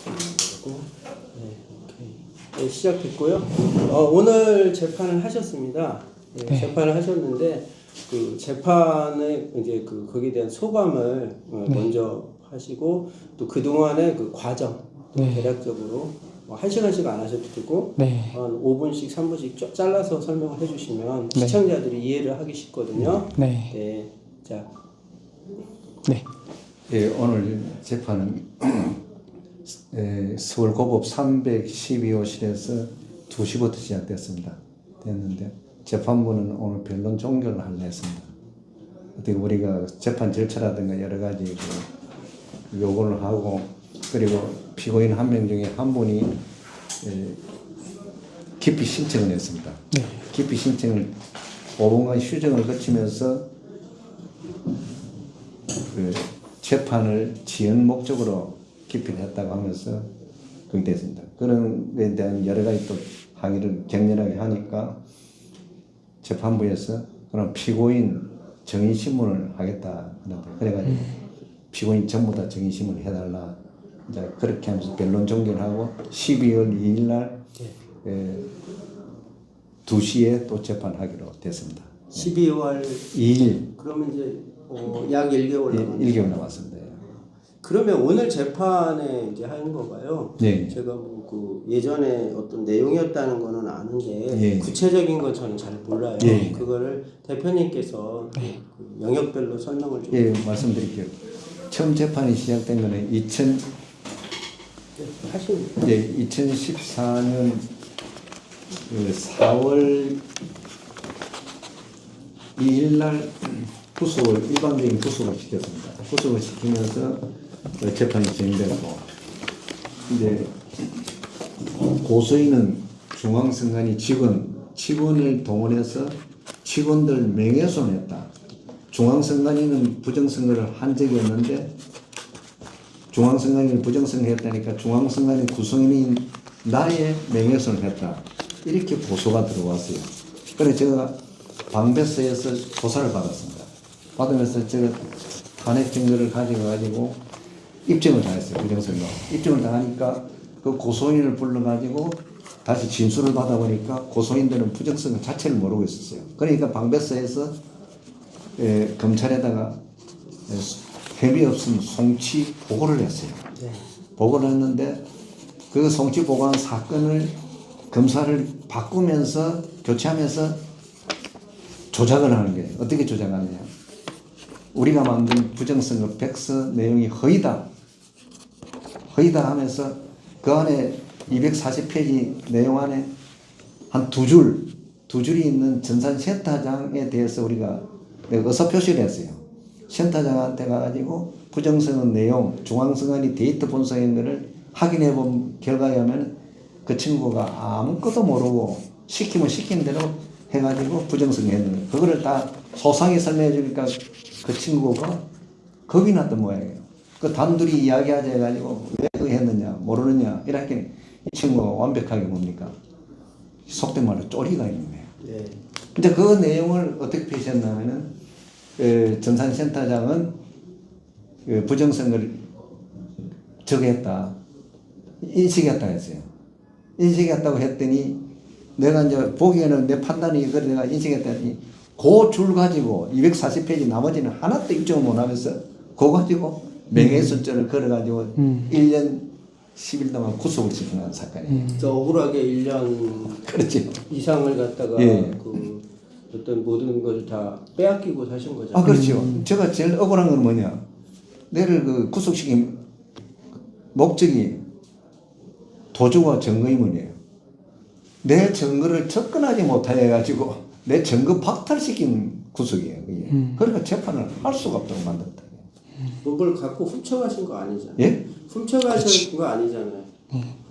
네, 오케이. 네, 시작됐고요. 오늘 재판을 하셨습니다. 네, 네. 재판을 하셨는데 그 재판에 이제 거기에 대한 소감을 먼저 하시고 또 그 동안의 그 과정 대략적으로 1시간씩 안 하셔도 되고 한 5분씩 3분씩 잘라서 설명을 해주시면 시청자들이 이해를 하기 쉽거든요. 네. 자. 네. 예, 오늘 재판은 서울고법 312호실에서 2시부터 시작됐습니다. 됐는데 재판부는 오늘 변론 종결을 하려 했습니다. 어떻게 우리가 재판 절차라든가 여러 가지 요구를 하고 그리고 피고인 한 명 중에 한 분이 기피 신청을 했습니다. 기피 신청을 5분간 휴정을 거치면서 그 재판을 지연 목적으로 기피를 했다고 하면서 그렇게 됐습니다. 그런 것에 대한 여러 가지 또 항의를 격렬하게 하니까 재판부에서 그럼 피고인 정의신문을 하겠다 하는데 그래가지고 피고인 전부 다 정의신문을 해달라 이제 그렇게 하면서 변론 종결하고 12월 2일 날 2시에 또 재판하기로 됐습니다. 12월 2일. 그러면 이제 약 1개월 남았네요. 1개월 남았습니다. 그러면 오늘 재판에 이제 하는 건가요? 네. 제가 예전에 어떤 내용이었다는 거는 아는데 구체적인 건 저는 잘 몰라요. 그거를 대표님께서 그 영역별로 설명을 좀. 말씀드릴게요. 처음 재판이 시작된 거는 2014년 4월 2일 날 일반적인 구속을 시켰습니다. 구속을 시키면서 재판이 진행되고, 이제 고소인은 중앙선관위 직원을 동원해서 직원들 명예훼손했다. 중앙선관위는 부정선거를 한 적이 없는데 중앙선관위를 부정선거했다니까 중앙선관위 구성인인 나의 명예훼손을 했다. 이렇게 고소가 들어왔어요. 그래서 제가 방배서에서 조사를 받았습니다. 받으면서 제가 탄핵 증거를 가지고 입증을 다 했어요. 부정선거. 입증을 다 하니까 그 고소인을 불러가지고 다시 진술을 받아보니까 고소인들은 부정선거 자체를 모르고 있었어요. 그러니까 방배서에서 검찰에다가 혐의 없음 송치 보고를 했어요. 보고를 했는데 그 송치 보고한 사건을 검사를 바꾸면서 교체하면서 조작을 하는 거예요. 어떻게 조작하느냐. 우리가 만든 부정선거 백서 내용이 허위다 하면서 그 안에 240페이지 내용 안에 한 두 줄이 있는 전산센터장에 대해서 우리가 의사표시를 했어요. 센터장한테 가가지고 부정선거 내용, 중앙선관위 데이터 분석한 거를 확인해 본 결과에 하면 그 친구가 아무것도 모르고 시키면 시킨 대로 해가지고 부정선거 했는데 그거를 다 소상히 설명해 주니까 그 친구가 겁이 났던 모양이에요. 그 단둘이 이야기하자 해가지고 왜 그거 했느냐 모르느냐 이렇게 이 친구가 완벽하게 뭡니까 속된 말로 쪼리가 있는 거예요. 근데 그 내용을 어떻게 표시했냐면은 전산센터장은 부정선거를 저거 했다 인식했다 했어요. 인식했다고 했더니 내가 이제 보기에는 내 판단이 그래 내가 인식했더니 그 줄 가지고 240페이지 나머지는 하나도 입증을 못 하면서 그거 가지고 명예훼손죄를 걸어가지고 1년 10일 동안 구속을 시키는 사건이에요. 억울하게 1년 그렇죠. 이상을 갖다가 그 어떤 모든 것을 다 빼앗기고 사신 거잖아요. 그렇죠. 제가 제일 억울한 건 뭐냐. 내를 그 구속시킨 목적이 도주와 증거인멸이에요. 내 증거를 접근하지 못하게 해가지고 내 증거 박탈시킨 구속이에요. 그러니까 재판을 할 수가 없다고 만들었다. 뭘 갖고 훔쳐가신 거 아니잖아요. 예? 훔쳐가신 거 아니잖아요.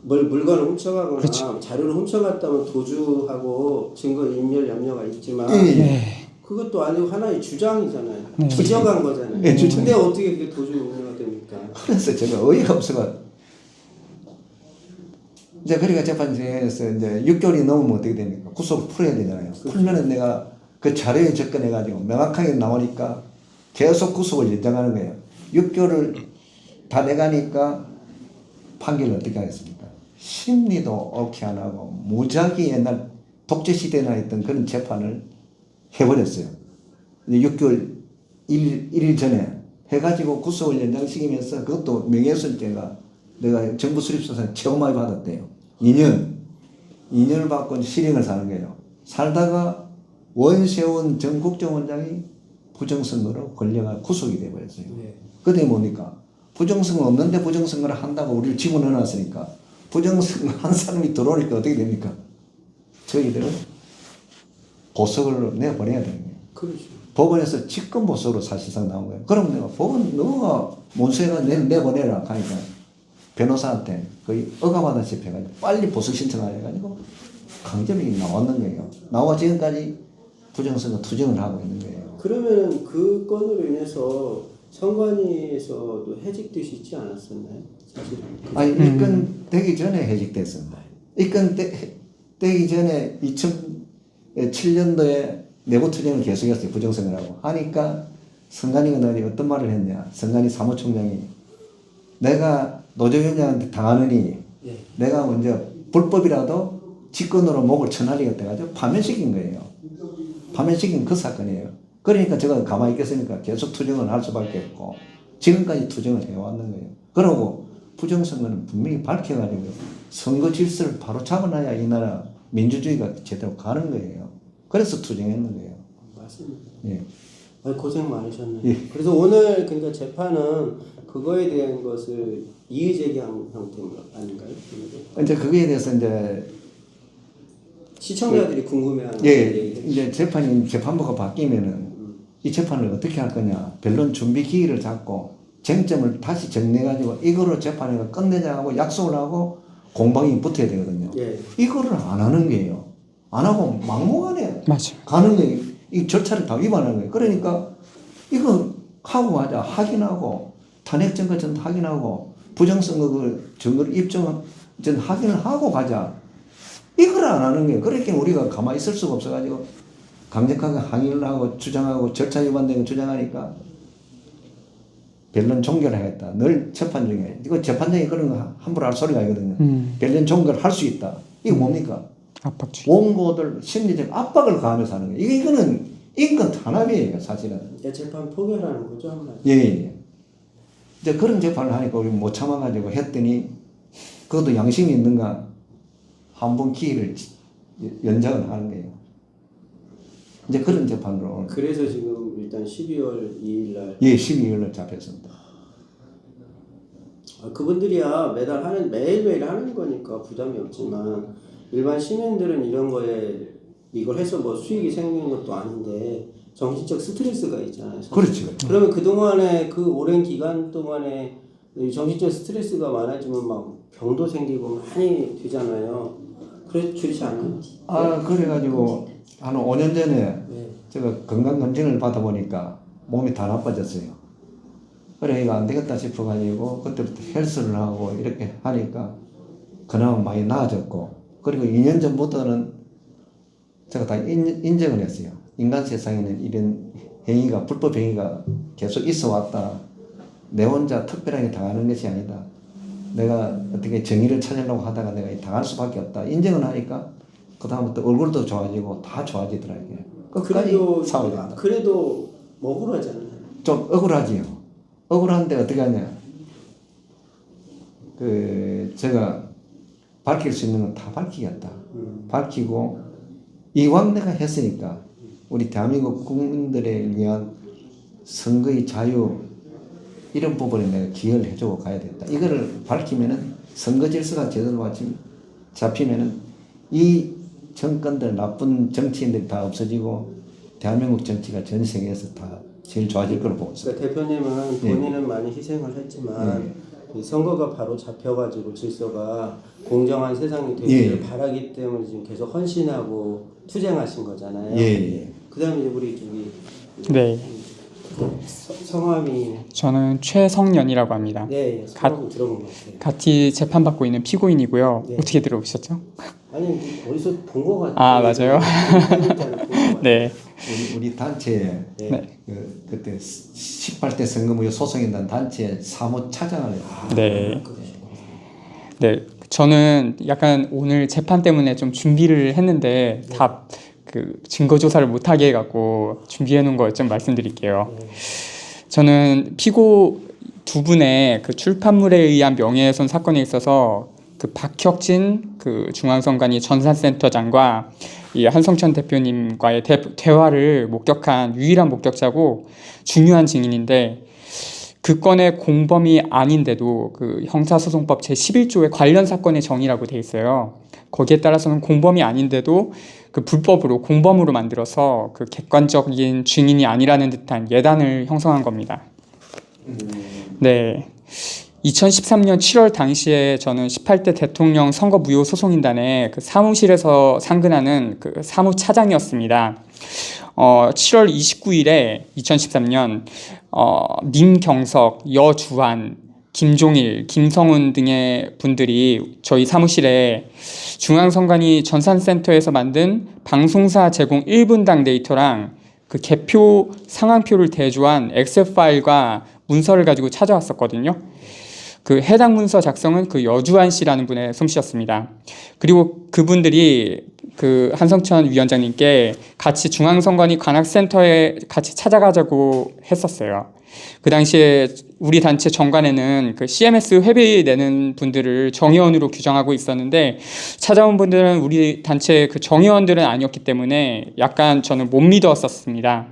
물건을 훔쳐가거나 자료를 훔쳐갔다면 도주하고 증거 인멸 염려가 있지만 그것도 아니고 하나의 주장이잖아요. 주장한 거잖아요. 근데 어떻게 그게 도주 염려가 됩니까? 그래서 제가 어이가 없어가 이제 그러니까 재판에서 이제 6개월이 넘으면 어떻게 됩니까? 구속을 풀어야 되잖아요. 풀면은 내가 그 자료에 접근해가지고 명확하게 나오니까 계속 구속을 연장하는 거예요. 6개월을 다 돼가니까 판결을 어떻게 하겠습니까? 심리도 옳게 안 하고 무작위 옛날 독재시대나 했던 그런 재판을 해버렸어요. 6개월 1일 전에 해가지고 구속을 연장시키면서 그것도 명예훼손죄가 내가 정부 수립소산 최고 많이 받았대요. 2년을 받고 실형을 사는 거예요. 살다가 원세훈 전 국정원장이 부정선거로 권력을 구속이 돼버렸어요. 네. 그때 뭡니까? 부정선거 없는데 부정선거를 한다고 우리를 집어넣어놨으니까 부정선거 한 사람이 들어오니까 어떻게 됩니까? 저희들은 보석을 내보내야 되는 거예요. 그렇죠. 법원에서 직권 보석으로 사실상 나온 거예요. 그럼 내가 법원 너가 문서에다 내보내라 하니까 변호사한테 거의 억압하다시피 해가지고 빨리 보석 신청하려 해가지고 강제력이 나왔는 거예요. 나와 지금까지 부정선거 투쟁을 하고 있는 거예요. 그러면 그 건으로 인해서 선관위에서도 해직되시지 않았었나요? 사실은. 아니 입건 되기 전에 해직됐습니다. 입건 되기 전에 2007년도에 내부 투쟁을 계속했어요. 부정선거라고 하니까 선관위가 나한테 어떤 말을 했냐? 선관위 사무총장이 내가 노조위원장한테 당하느니 예. 내가 먼저 불법이라도 직권으로 목을 쳐날리겠다 해가지고 파면시킨 거예요. 파면시킨 그 사건이에요. 그러니까 제가 가만히 있겠습니까? 계속 투쟁을 할 수밖에 없고 지금까지 투쟁을 해왔는 거예요. 그러고 부정선거는 분명히 밝혀가지고 선거 질서를 바로 잡아놔야 이 나라 민주주의가 제대로 가는 거예요. 그래서 투쟁했는 거예요. 맞습니다. 예. 아니, 고생 많으셨네요. 예. 그래서 오늘 그러니까 재판은 그거에 대한 것을 이의 제기한 형태인 거 아닌가요? 이제 거기에 대해서 이제 시청자들이 궁금해하는 예, 이제 재판부가 바뀌면은 이 재판을 어떻게 할 거냐. 변론 준비 기일을 잡고 쟁점을 다시 정리해가지고 이거로 재판을 끝내자 하고 약속을 하고 공방이 붙어야 되거든요. 예. 이거를 안 하는 거예요. 안 하고 막무가내 맞아. 가는 거예요. 이 절차를 다 위반하는 거예요. 그러니까 이거 하고 가자. 확인하고 탄핵 증거 전 확인하고 부정선거 그 증거를 입증 전 확인을 하고 가자. 이걸 안 하는 거예요. 그러니까 우리가 가만히 있을 수가 없어가지고 강력하게 항의를 하고 주장하고 절차 위반된 거 주장하니까 변론 종결하겠다. 늘 재판 중에. 이거 재판장이 그런 거 함부로 할 소리가 아니거든요. 변론 종결할 수 있다. 이거 뭡니까? 압박주의. 원고들 심리적 압박을 가하면서 하는 거예요. 이거는 인권 탄압이에요, 사실은. 재판 포기하라는 거죠, 한마디. 예, 예. 이제 그런 재판을 하니까 우리 못 참아가지고 했더니 그것도 양심이 있는가 한 번 기회를 연장을 하는 거예요. 이제 그런 재판으로. 그래서 지금 일단 12월 2일 날 예, 12일날 잡혔습니다. 그분들이야 매일매일 하는 거니까 부담이 없지만 일반 시민들은 이런 거에 이걸 해서 뭐 수익이 생기는 것도 아닌데 정신적 스트레스가 있잖아요. 사실. 그렇죠. 그러면 그동안에 그 오랜 기간 동안에 이 정신적 스트레스가 많아지면 막 병도 생기고 많이 되잖아요. 그래 좋지 않아요? 아, 그래가지고 한 5년 전에 네. 제가 건강검진을 받아보니까 몸이 다 나빠졌어요. 그래, 이거 안 되겠다 싶어가지고 그때부터 헬스를 하고 이렇게 하니까 그나마 많이 나아졌고, 그리고 2년 전부터는 제가 다 인정을 했어요. 인간 세상에는 이런 행위가, 불법 행위가 계속 있어 왔다. 내 혼자 특별하게 당하는 것이 아니다. 내가 어떻게 정의를 찾으려고 하다가 내가 당할 수밖에 없다. 인정을 하니까 그다음부터 얼굴도 좋아지고 다 좋아지더라고요. 끝까지 싸워야 된다. 그래도 억울하잖아요. 좀 억울하지요. 억울한데 어떻게 하냐. 제가 밝힐 수 있는 건 다 밝히겠다. 밝히고 이왕 내가 했으니까 우리 대한민국 국민들에 위한 선거의 자유 이런 부분에 내가 기여를 해주고 가야 된다. 이거를 밝히면은 선거 질서가 제대로 잡히면은 이 정권들 나쁜 정치인들이 다 없어지고 대한민국 정치가 전 세계에서 다 제일 좋아질 거로 보고 있습니다. 그러니까 대표님은 본인은 많이 희생을 했지만 이 선거가 바로 잡혀가지고 질서가 공정한 세상이 되기를 바라기 때문에 지금 계속 헌신하고 투쟁하신 거잖아요. 그다음에 우리 저기 네. 성함이 저는 최성년이라고 합니다. 네, 성함 들어본 것 같아요. 같이 재판받고 있는 피고인이고요. 네. 어떻게 들어오셨죠? 아니 어디서 본 것 같아요. 아, 맞아요. 네. 우리 단체에 그때 18대 선거무효 소송했던 단체 사무차장을 네. 네, 저는 약간 오늘 재판 때문에 좀 준비를 했는데 다 그 증거 조사를 못하게 해갖고 준비해 놓은 거 좀 말씀드릴게요. 저는 피고 두 분의 그 출판물에 의한 명예훼손 사건에 있어서 그 박혁진 그 중앙선관위 전산센터장과 이 한성천 대표님과의 대화를 목격한 유일한 목격자고 중요한 증인인데, 그 건의 공범이 아닌데도 그 형사소송법 제11조의 관련 사건의 정의라고 돼 있어요. 거기에 따라서는 공범이 아닌데도 그 불법으로 공범으로 만들어서 그 객관적인 증인이 아니라는 듯한 예단을 형성한 겁니다. 네. 2013년 7월 당시에 저는 18대 대통령 선거 무효 소송인단의 그 사무실에서 상근하는 그 사무차장이었습니다. 7월 29일에 2013년 민경석, 여주환, 김종일, 김성훈 등의 분들이 저희 사무실에 중앙선관위 전산센터에서 만든 방송사 제공 1분당 데이터랑 그 개표 상황표를 대조한 엑셀 파일과 문서를 가지고 찾아왔었거든요. 그 해당 문서 작성은 그 여주환 씨라는 분의 솜씨였습니다. 그리고 그분들이 그 한성천 위원장님께 같이 중앙선관위 관악센터에 같이 찾아가자고 했었어요. 그 당시에 우리 단체 정관에는 그 CMS 회비 내는 분들을 정의원으로 규정하고 있었는데, 찾아온 분들은 우리 단체 그 정의원들은 아니었기 때문에 약간 저는 못 믿었었습니다.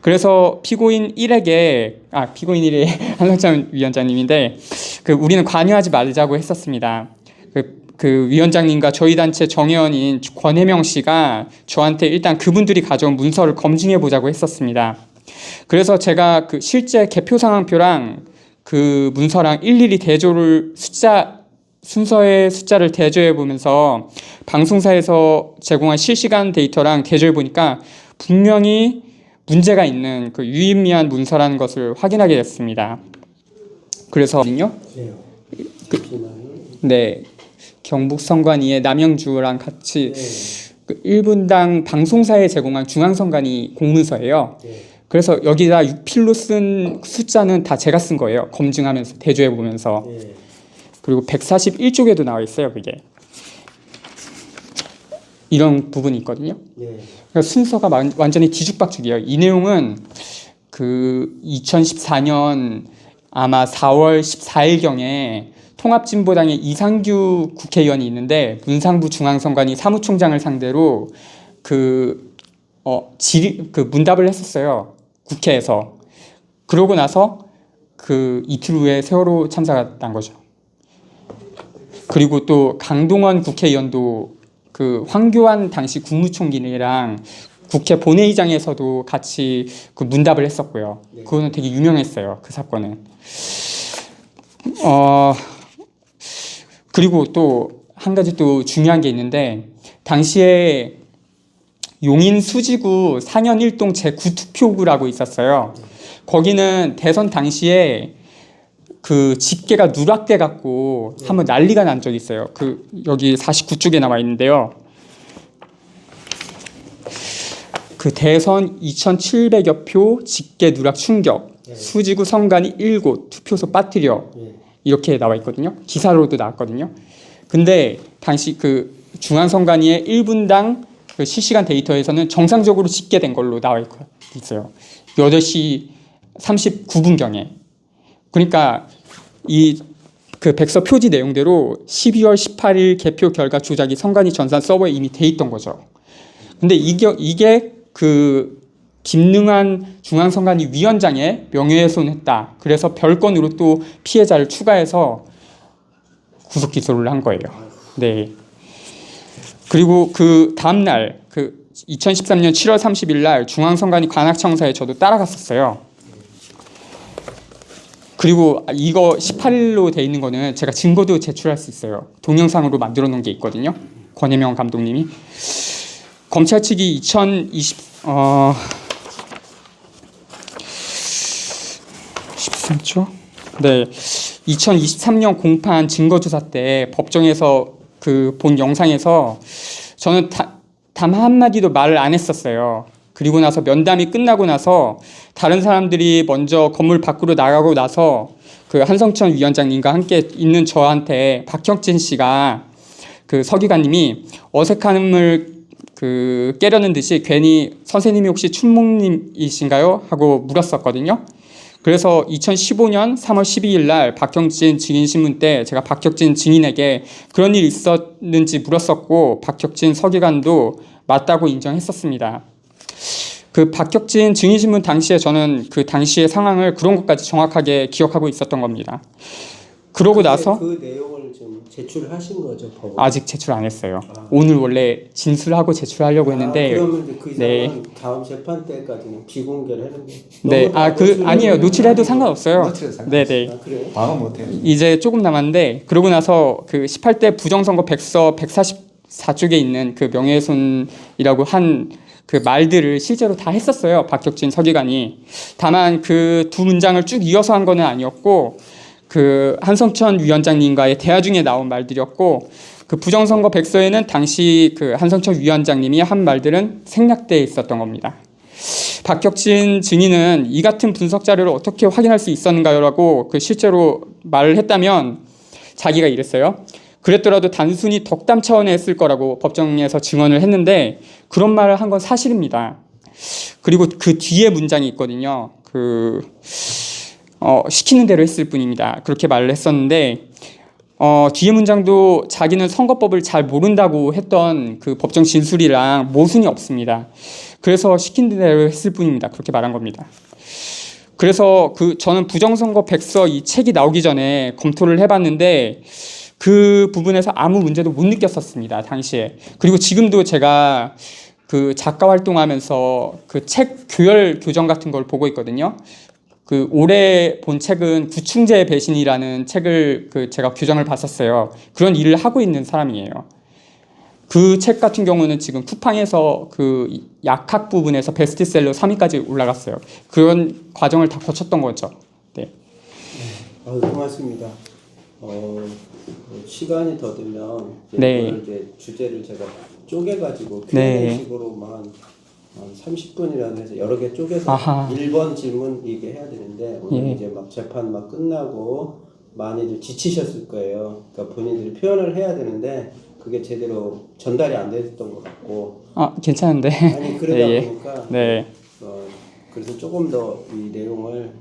그래서 피고인 1에게 피고인 1이 한성천 위원장님인데, 그 우리는 관여하지 말자고 했었습니다. 그 위원장님과 저희 단체 정의원인 권혜명 씨가 저한테 일단 그분들이 가져온 문서를 검증해 보자고 했었습니다. 그래서 제가 그 실제 개표 상황표랑 그 문서랑 일일이 대조를 순서의 숫자를 대조해 보면서 방송사에서 제공한 실시간 데이터랑 대조해 보니까 분명히 문제가 있는 그 유의미한 문서라는 것을 확인하게 됐습니다. 그래서요. 네. 경북선관위의 남영주랑 같이 그 1분당 방송사에 제공한 중앙선관위 공문서예요. 그래서 여기다 6필로 쓴 숫자는 다 제가 쓴 거예요. 검증하면서 대조해 보면서. 그리고 141쪽에도 나와 있어요. 그게 이런 부분이 있거든요. 그러니까 순서가 완전히 뒤죽박죽이에요. 이 내용은 그 2014년 아마 4월 14일경에 통합진보당의 이상규 국회의원이 있는데, 문상부 중앙선관위 사무총장을 상대로 그 문답을 했었어요. 국회에서. 그러고 나서 그 이틀 후에 세월호 참사가 난 거죠. 그리고 또 강동원 국회의원도 그 황교안 당시 국무총리랑 국회 본회의장에서도 같이 그 문답을 했었고요. 그거는 되게 유명했어요. 그 사건은. 그리고 또 한 가지 또 중요한 게 있는데, 당시에 용인 수지구 4년 1동 제9투표구라고 있었어요. 거기는 대선 당시에 그 집계가 누락돼 갖고 한번 난리가 난 적이 있어요. 그 여기 49쪽에 나와 있는데요. 그 대선 2,700여 표 집계 누락 충격, 수지구 선관위 1곳 투표소 빠뜨려, 이렇게 나와 있거든요. 기사로도 나왔거든요. 근데 당시 그 중앙선관위의 1분당 그 실시간 데이터에서는 정상적으로 집계된 걸로 나와 있어요. 8시 39분경에. 그러니까 이 그 백서 표지 내용대로 12월 18일 개표 결과 조작이 선관위 전산 서버에 이미 돼 있던 거죠. 근데 이게 그 김능한 중앙선관위 위원장의 명예훼손했다. 그래서 별건으로 또 피해자를 추가해서 구속 기소를 한 거예요. 네. 그리고 그 다음 날, 그 2013년 7월 30일 날 중앙선관위 관악청사에 저도 따라갔었어요. 그리고 이거 18일로 돼 있는 거는 제가 증거도 제출할 수 있어요. 동영상으로 만들어 놓은 게 있거든요. 권혜명 감독님이. 검찰 측이 13초? 네. 2023년 공판 증거조사 때 법정에서 그 본 영상에서 저는 단 한마디도 말을 안 했었어요. 그리고 나서 면담이 끝나고 나서 다른 사람들이 먼저 건물 밖으로 나가고 나서 그 한성천 위원장님과 함께 있는 저한테 박혁진 씨가 그 서기관님이 어색함을 그 깨려는 듯이 괜히 선생님이 혹시 춘목님이신가요? 하고 물었었거든요. 그래서 2015년 3월 12일 날 박혁진 증인신문 때 제가 박혁진 증인에게 그런 일이 있었는지 물었었고 박혁진 서기관도 맞다고 인정했었습니다. 그 박혁진 증인신문 당시에 저는 그 당시의 상황을 그런 것까지 정확하게 기억하고 있었던 겁니다. 그러고 나서 그 내용을 좀 제출하신 거죠, 법원? 아직 제출 안 했어요. 오늘 원래 진술하고 제출하려고 했는데 그러면 이제 그 이상은 네. 다음 재판 때까지는 비공개를 하는 거예요? 네, 아니에요. 노출해도 상관없어요. 노출해도 상관없어요. 네네. 그래요? 방어 못해요. 이제 조금 남았는데 그러고 나서 그 18대 부정선거 백서 144쪽에 있는 그 명예훼손이라고 한 그 말들을 실제로 다 했었어요. 박혁진 서기관이. 다만 그 두 문장을 쭉 이어서 한 거는 아니었고 그 한성천 위원장님과의 대화 중에 나온 말들이었고 그 부정선거 백서에는 당시 그 한성천 위원장님이 한 말들은 생략되어 있었던 겁니다. 박혁진 증인은 이 같은 분석 자료를 어떻게 확인할 수 있었는가요라고 그 실제로 말을 했다면 자기가 이랬어요. 그랬더라도 단순히 덕담 차원에 했을 거라고 법정에서 증언을 했는데 그런 말을 한 건 사실입니다. 그리고 그 뒤에 문장이 있거든요. 시키는 대로 했을 뿐입니다. 그렇게 말을 했었는데 뒤에 문장도 자기는 선거법을 잘 모른다고 했던 그 법정 진술이랑 모순이 없습니다. 그래서 시킨 대로 했을 뿐입니다. 그렇게 말한 겁니다. 그래서 저는 부정선거 백서 이 책이 나오기 전에 검토를 해봤는데 그 부분에서 아무 문제도 못 느꼈었습니다. 당시에. 그리고 지금도 제가 그 작가 활동하면서 그 책 교열 교정 같은 걸 보고 있거든요. 그 올해 본 책은 구충제 배신이라는 책을 제가 교정을 봤었어요. 그런 일을 하고 있는 사람이에요. 그 책 같은 경우는 지금 쿠팡에서 그 약학 부분에서 베스트셀러 3위까지 올라갔어요. 그런 과정을 다 거쳤던 거죠. 네. 고맙습니다. 시간이 더 들면 네. 이제 주제를 제가 쪼개가지고 네. Q&A식으로 한 30분이라고 해서 여러 개 쪼개서 아하. 1번 질문 이게 해야 되는데 오늘 예. 이제 막 재판 막 끝나고 많이들 지치셨을 거예요. 그러니까 본인들이 표현을 해야 되는데 그게 제대로 전달이 안 됐던 것 같고. 괜찮은데. 아니 그러다 예. 보니까. 네. 그래서 조금 더 이 내용을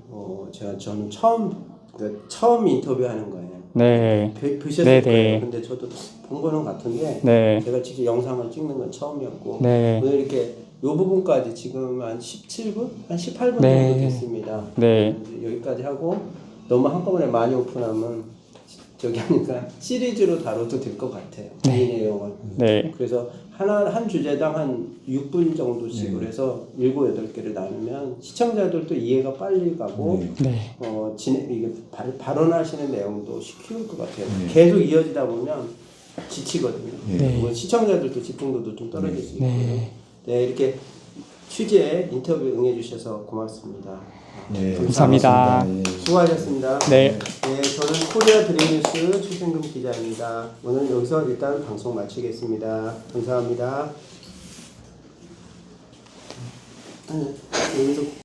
저는 처음 인터뷰하는 거예요. 네. 보셨을 네, 거예요. 네. 근데 저도 본 거는 같은데 네. 제가 직접 영상을 찍는 건 처음이었고 네. 오늘 이렇게 이 부분까지 지금 한 17분? 한 18분 네. 정도 됐습니다. 네. 이제 여기까지 하고 너무 한꺼번에 많이 오픈하면 저기 하니까 시리즈로 다뤄도 될 것 같아요. 네. 이 내용을. 네. 그래서 한 주제당 한 6분 정도씩으로 해서 7, 8개를 나누면 시청자들도 이해가 빨리 가고 네. 이게 발언하시는 내용도 쉬울 것 같아요. 계속 이어지다 보면 지치거든요. 네. 시청자들도 집중도도 좀 떨어질 수 있고요. 네. 네, 이렇게 취재에 인터뷰 응해주셔서 고맙습니다. 네, 감사합니다. 예. 수고하셨습니다. 네. 네, 저는 코리아 드림뉴스 최승금 기자입니다. 오늘 여기서 일단 방송 마치겠습니다. 감사합니다. 여기서